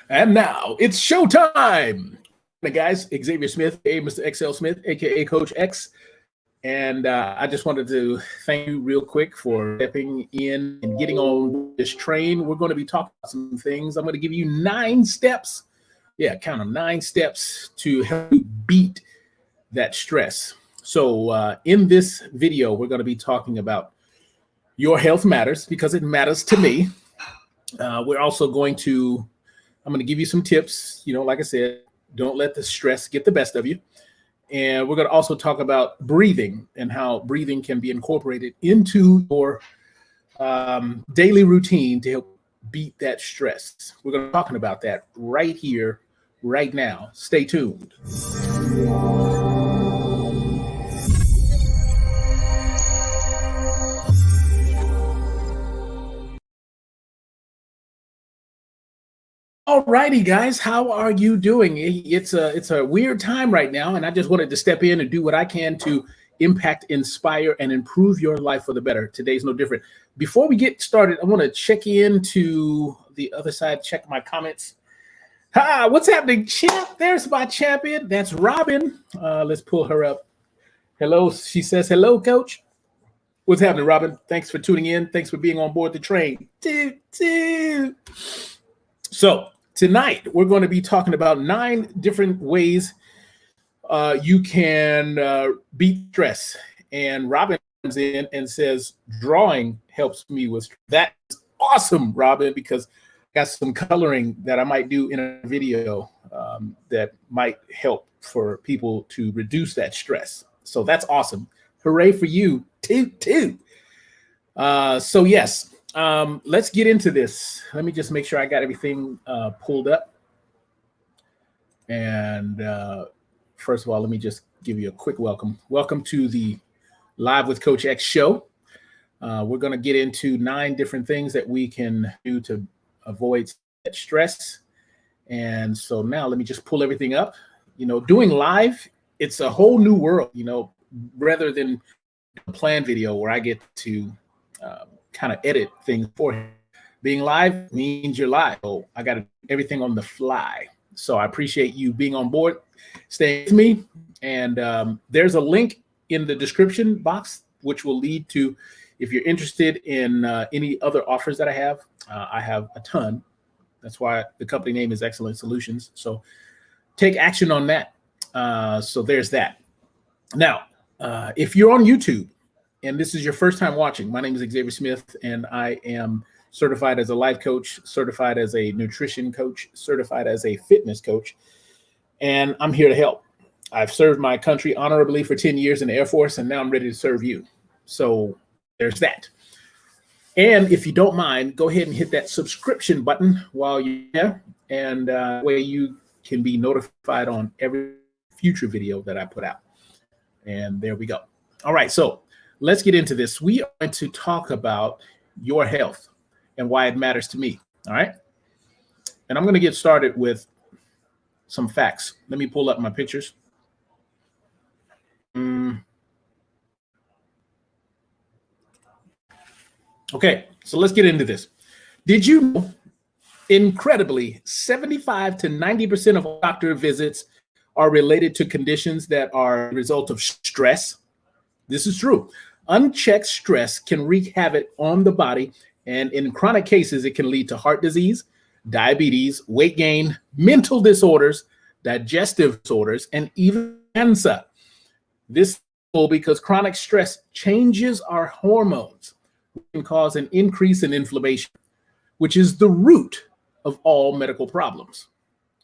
And now it's showtime. Hey guys, Xavier Smith, Mr. XL Smith, aka Coach X. And I just wanted to thank you real quick for stepping in and getting on this train. We're going to be talking about some things. I'm going to give you 9 steps. Yeah, count them, 9 steps to help you beat that stress. So in this video, we're going to be talking about your health matters because it matters to me. We're also I'm going to give you some tips. Like I said, don't let the stress get the best of you. And we're going to also talk about breathing and how breathing can be incorporated into your daily routine to help beat that stress. We're going to be talking about that right here, right now. Stay tuned. All righty, guys, how are you doing? It's a weird time right now, and I just wanted to step in and do what I can to impact, inspire, and improve your life for the better. Today's no different. Before we get started, I want to check into the other side, check my comments. Hi, what's happening, champ? There's my champion. That's Robin. Let's pull her up. Hello, she says, hello, coach. What's happening, Robin? Thanks for tuning in. Thanks for being on board the train. So tonight, we're going to be talking about 9 different ways you can beat stress. And Robin comes in and says, drawing helps me with stress. That's awesome, Robin, because I got some coloring that I might do in a video that might help for people to reduce that stress. So that's awesome. Hooray for you, too. So yes. Let's get into this. Let me just make sure I got everything pulled up. And first of all, let me just give you a quick welcome. Welcome to the Live with Coach X show. We're going to get into 9 different things that we can do to avoid stress. And so now let me just pull everything up. Doing live, it's a whole new world, rather than a planned video where I get to kind of edit things for him. Being live means you're live. So I got to do everything on the fly. So I appreciate you being on board, staying with me. And there's a link in the description box, which will lead to, if you're interested in any other offers that I have a ton. That's why the company name is Xcellent Solutions. So take action on that. So there's that. Now, if you're on YouTube, and this is your first time watching, my name is Xavier Smith, and I am certified as a life coach, certified as a nutrition coach, certified as a fitness coach, and I'm here to help. I've served my country honorably for 10 years in the Air Force, and now I'm ready to serve you. So there's that. And if you don't mind, go ahead and hit that subscription button while you're there, and way you can be notified on every future video that I put out. And there we go. All right, so let's get into this. We are going to talk about your health and why it matters to me. All right. And I'm going to get started with some facts. Let me pull up my pictures. Okay. So let's get into this. Did you know, incredibly, 75 to 90% of doctor visits are related to conditions that are a result of stress? This is true. Unchecked stress can wreak havoc on the body, and in chronic cases, it can lead to heart disease, diabetes, weight gain, mental disorders, digestive disorders, and even cancer. This is because chronic stress changes our hormones, which can cause an increase in inflammation, which is the root of all medical problems,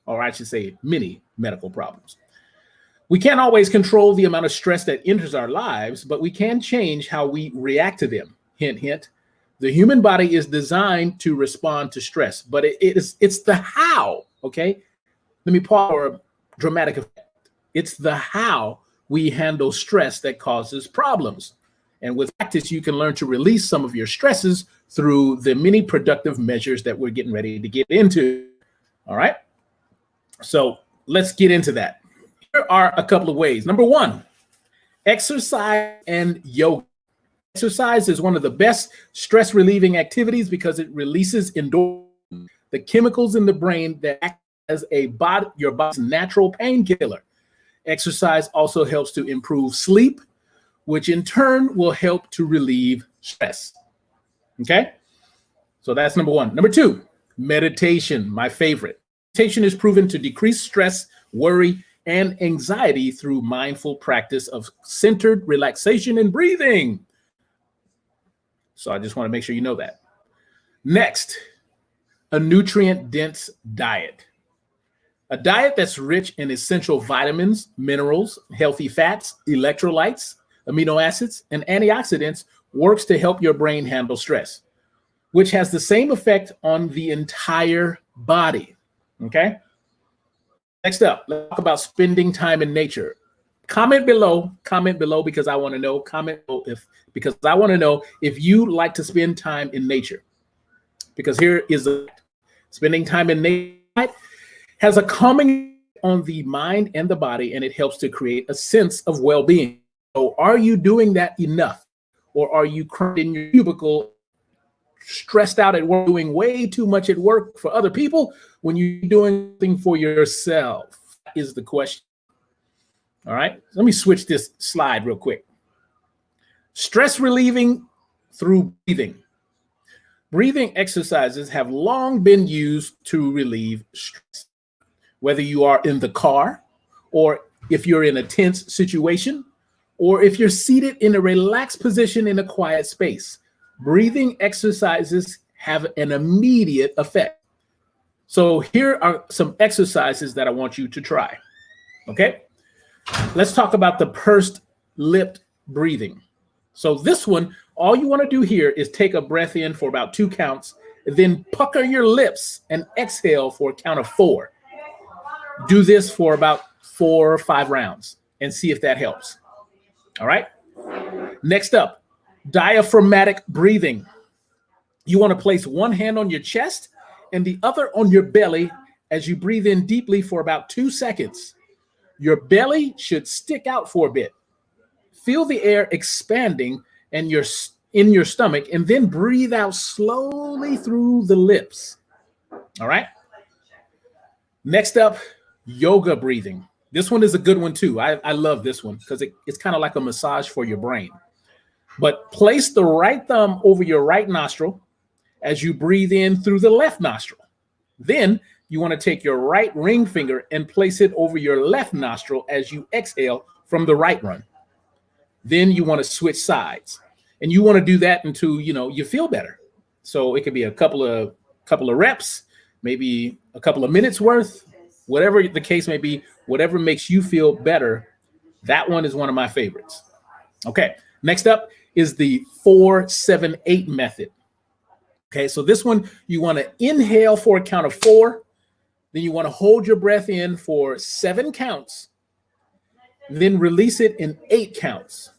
or I should say many medical problems. We can't always control the amount of stress that enters our lives, but we can change how we react to them. Hint, hint. The human body is designed to respond to stress, but it's the how, okay? Let me pause for a dramatic effect. It's the how we handle stress that causes problems. And with practice, you can learn to release some of your stresses through the many productive measures that we're getting ready to get into. All right? So let's get into that. Here are a couple of ways. Number 1, exercise and yoga. Exercise is one of the best stress relieving activities because it releases endorphins, the chemicals in the brain that act as your body's natural painkiller. Exercise also helps to improve sleep, which in turn will help to relieve stress. Okay? So that's number one. Number two, meditation, my favorite. Meditation is proven to decrease stress, worry, and anxiety through mindful practice of centered relaxation and breathing. So I just want to make sure you know that. Next, a nutrient-dense diet. A diet that's rich in essential vitamins, minerals, healthy fats, electrolytes, amino acids, and antioxidants works to help your brain handle stress, which has the same effect on the entire body. Okay? Next up, let's talk about spending time in nature. Comment below because I want to know. Because I want to know if you like to spend time in nature. Because here is spending time in nature has a calming on the mind and the body, and it helps to create a sense of well-being. So are you doing that enough? Or are you cramped in your cubicle, stressed out at work, doing way too much at work for other people when you're doing something for yourself? That is the question. All right, let me switch this slide real quick. Stress relieving through breathing. Breathing exercises have long been used to relieve stress. Whether you are in the car, or if you're in a tense situation, or if you're seated in a relaxed position in a quiet space, breathing exercises have an immediate effect. So here are some exercises that I want you to try. Okay, let's talk about the pursed lipped breathing. So this one, all you want to do here is take a breath in for about 2 counts, then pucker your lips and exhale for a count of 4. Do this for about 4 or 5 rounds and see if that helps. All right. Next up, diaphragmatic breathing. You want to place one hand on your chest and the other on your belly as you breathe in deeply for about 2 seconds. Your belly should stick out for a bit. Feel the air expanding in your stomach, and then breathe out slowly through the lips. All right. Next up, yoga breathing. This one is a good one too. I love this one because it's kind of like a massage for your brain. But place the right thumb over your right nostril as you breathe in through the left nostril. Then you want to take your right ring finger and place it over your left nostril as you exhale from the right one. Then you want to switch sides, and you want to do that until you feel better. So it could be a couple of reps, maybe a couple of minutes worth, whatever the case may be, whatever makes you feel better. That one is one of my favorites. Okay, next up is the 4-7-8 method. Okay, so this one, you want to inhale for a count of 4, then you want to hold your breath in for 7 counts, then release it in 8 counts,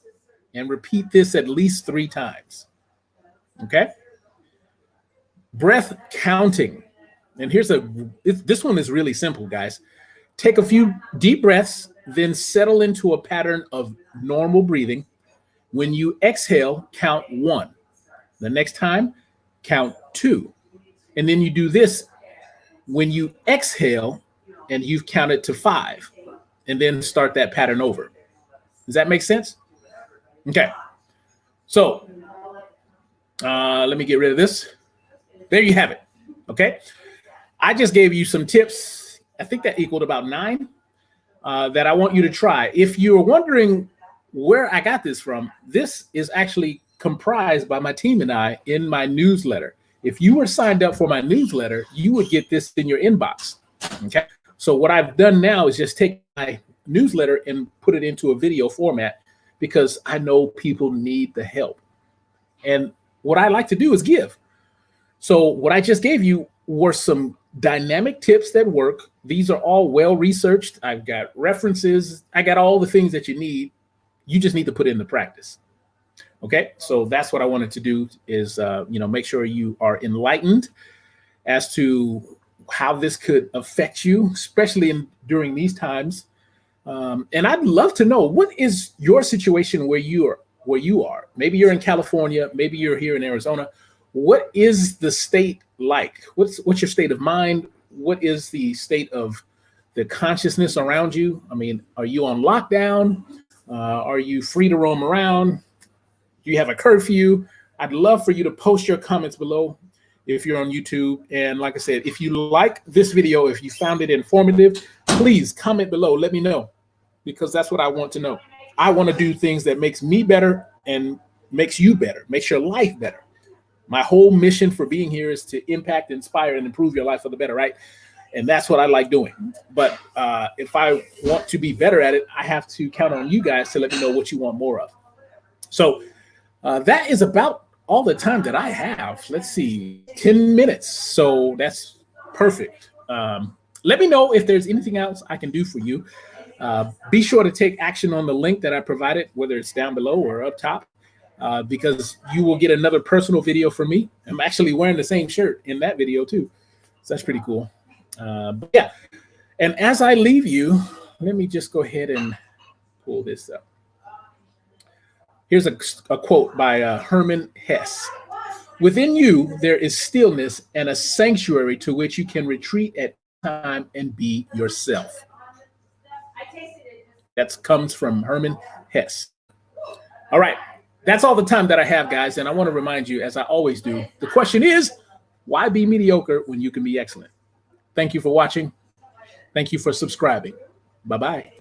and repeat this at least 3 times. Okay? Breath counting. And this one is really simple, guys. Take a few deep breaths, then settle into a pattern of normal breathing. When you exhale, count 1. The next time, count 2. And then you do this when you exhale and you've counted to 5. And then start that pattern over. Does that make sense? Okay. So let me get rid of this. There you have it. Okay. I just gave you some tips. I think that equaled about 9 that I want you to try. If you're wondering where I got this from, this is actually comprised by my team and I in my newsletter. If you were signed up for my newsletter, you would get this in your inbox. Okay. So what I've done now is just take my newsletter and put it into a video format because I know people need the help. And what I like to do is give. So what I just gave you were some dynamic tips that work. These are all well-researched. I've got references. I got all the things that you need. You just need to put it into practice. Okay, so that's what I wanted to do is, make sure you are enlightened as to how this could affect you, especially during these times. And I'd love to know, what is your situation where you are? Maybe you're in California, maybe you're here in Arizona. what is the state like? What's your state of mind? What is the state of the consciousness around you? I mean, are you on lockdown? Are you free to roam around? Do you have a curfew? I'd love for you to post your comments below if you're on YouTube. And like I said, if you like this video, if you found it informative, please comment below. Let me know, because that's what I want to know. I want to do things that makes me better and makes you better, makes your life better. My whole mission for being here is to impact, inspire, and improve your life for the better, right? And that's what I like doing. But if I want to be better at it, I have to count on you guys to let me know what you want more of. So that is about all the time that I have. Let's see, 10 minutes. So that's perfect. Let me know if there's anything else I can do for you. Be sure to take action on the link that I provided, whether it's down below or up top, because you will get another personal video from me. I'm actually wearing the same shirt in that video too. So that's pretty cool. But yeah, and as I leave you, let me just go ahead and pull this up. Here's a quote by Herman Hesse. Within you, there is stillness and a sanctuary to which you can retreat at time and be yourself. That comes from Herman Hesse. All right, that's all the time that I have, guys. And I want to remind you, as I always do, the question is, why be mediocre when you can be excellent? Thank you for watching. Thank you for subscribing. Bye-bye.